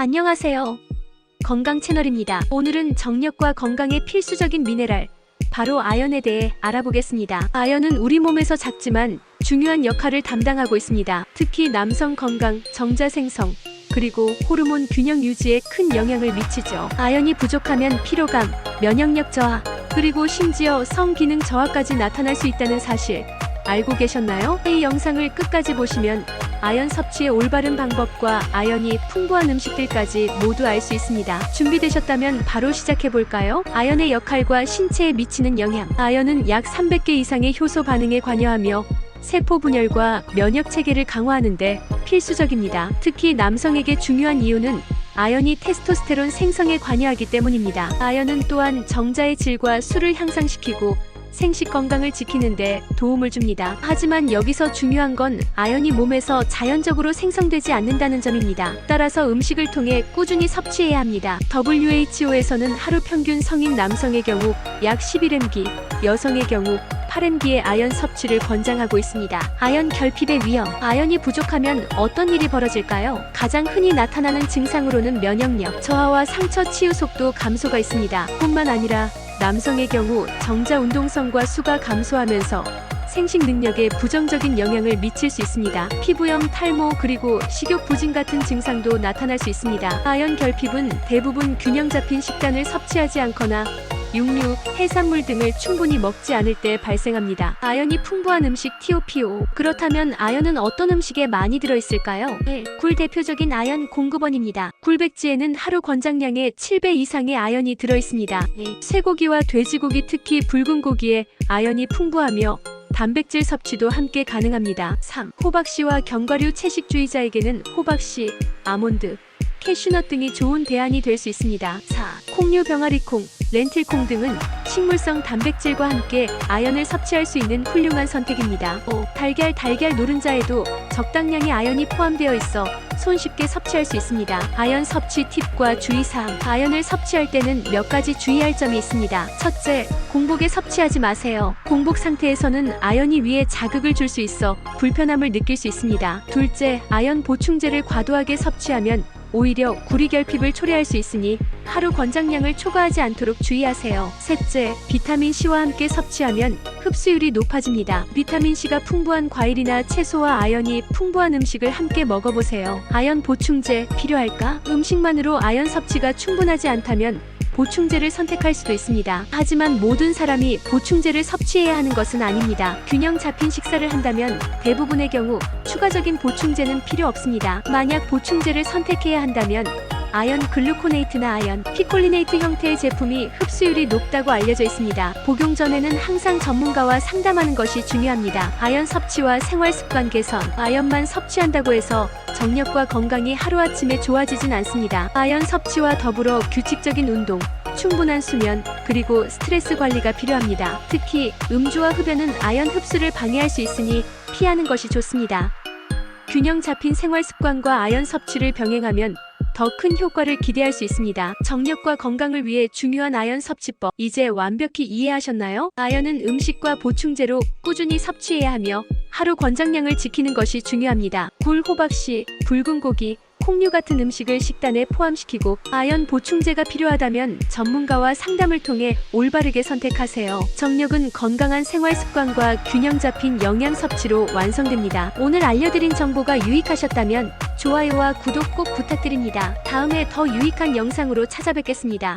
안녕하세요. 건강 채널입니다. 오늘은 정력과 건강에 필수적인 미네랄, 바로 아연에 대해 알아보겠습니다. 아연은 우리 몸에서 작지만 중요한 역할을 담당하고 있습니다. 특히 남성 건강, 정자 생성, 그리고 호르몬 균형 유지에 큰 영향을 미치죠. 아연이 부족하면 피로감, 면역력 저하, 그리고 심지어 성기능 저하까지 나타날 수 있다는 사실 알고 계셨나요? 이 영상을 끝까지 보시면 아연 섭취의 올바른 방법과 아연이 풍부한 음식들까지 모두 알 수 있습니다. 준비되셨다면 바로 시작해볼까요? 아연의 역할과 신체에 미치는 영향. 아연은 약 300개 이상의 효소 반응에 관여하며 세포 분열과 면역 체계를 강화하는 데 필수적입니다. 특히 남성에게 중요한 이유는 아연이 테스토스테론 생성에 관여하기 때문입니다. 아연은 또한 정자의 질과 수를 향상시키고 생식 건강을 지키는 데 도움을 줍니다. 하지만 여기서 중요한 건 아연이 몸에서 자연적으로 생성되지 않는다는 점입니다. 따라서 음식을 통해 꾸준히 섭취해야 합니다. WHO에서는 하루 평균 성인 남성의 경우 약 11mg, 여성의 경우 8mg의 아연 섭취를 권장하고 있습니다. 아연 결핍의 위험. 아연이 부족하면 어떤 일이 벌어질까요? 가장 흔히 나타나는 증상으로는 면역력 저하와 상처 치유 속도 감소가 있습니다. 뿐만 아니라 남성의 경우 정자 운동성과 수가 감소하면서 생식 능력에 부정적인 영향을 미칠 수 있습니다. 피부염, 탈모, 그리고 식욕 부진 같은 증상도 나타날 수 있습니다. 아연 결핍은 대부분 균형 잡힌 식단을 섭취하지 않거나 육류, 해산물 등을 충분히 먹지 않을 때 발생합니다. 아연이 풍부한 음식 TOPO. 그렇다면 아연은 어떤 음식에 많이 들어있을까요? 1. 굴 대표적인 아연 공급원입니다. 굴백지에는 하루 권장량의 7배 이상의 아연이 들어있습니다. 2. 쇠고기와 돼지고기, 특히 붉은 고기에 아연이 풍부하며 단백질 섭취도 함께 가능합니다. 3. 호박씨와 견과류 채식주의자에게는 호박씨, 아몬드, 캐슈넛 등이 좋은 대안이 될 수 있습니다. 4. 콩류, 병아리콩, 렌틸콩 등은 식물성 단백질과 함께 아연을 섭취할 수 있는 훌륭한 선택입니다. 5. 달걀 노른자에도 적당량의 아연이 포함되어 있어 손쉽게 섭취할 수 있습니다. 아연 섭취 팁과 주의사항. 아연을 섭취할 때는 몇 가지 주의할 점이 있습니다. 첫째, 공복에 섭취하지 마세요. 공복 상태에서는 아연이 위에 자극을 줄 수 있어 불편함을 느낄 수 있습니다. 둘째, 아연 보충제를 과도하게 섭취하면 오히려 구리 결핍을 초래할 수 있으니 하루 권장량을 초과하지 않도록 주의하세요. 셋째, 비타민C와 함께 섭취하면 흡수율이 높아집니다. 비타민C가 풍부한 과일이나 채소와 아연이 풍부한 음식을 함께 먹어보세요. 아연 보충제 필요할까? 음식만으로 아연 섭취가 충분하지 않다면 보충제를 선택할 수도 있습니다. 하지만 모든 사람이 보충제를 섭취해야 하는 것은 아닙니다. 균형 잡힌 식사를 한다면 대부분의 경우 추가적인 보충제는 필요 없습니다. 만약 보충제를 선택해야 한다면 아연 글루코네이트나 아연 피콜리네이트 형태의 제품이 흡수율이 높다고 알려져 있습니다. 복용 전에는 항상 전문가와 상담하는 것이 중요합니다. 아연 섭취와 생활 습관 개선. 아연만 섭취한다고 해서 정력과 건강이 하루아침에 좋아지진 않습니다. 아연 섭취와 더불어 규칙적인 운동, 충분한 수면, 그리고 스트레스 관리가 필요합니다. 특히 음주와 흡연은 아연 흡수를 방해할 수 있으니 피하는 것이 좋습니다. 균형 잡힌 생활 습관과 아연 섭취를 병행하면 더 큰 효과를 기대할 수 있습니다. 정력과 건강을 위해 중요한 아연 섭취법, 이제 완벽히 이해하셨나요? 아연은 음식과 보충제로 꾸준히 섭취해야 하며 하루 권장량을 지키는 것이 중요합니다. 굴, 호박씨, 붉은 고기, 콩류 같은 음식을 식단에 포함시키고 아연 보충제가 필요하다면 전문가와 상담을 통해 올바르게 선택하세요. 정력은 건강한 생활 습관과 균형 잡힌 영양 섭취로 완성됩니다. 오늘 알려드린 정보가 유익하셨다면 좋아요와 구독 꼭 부탁드립니다. 다음에 더 유익한 영상으로 찾아뵙겠습니다.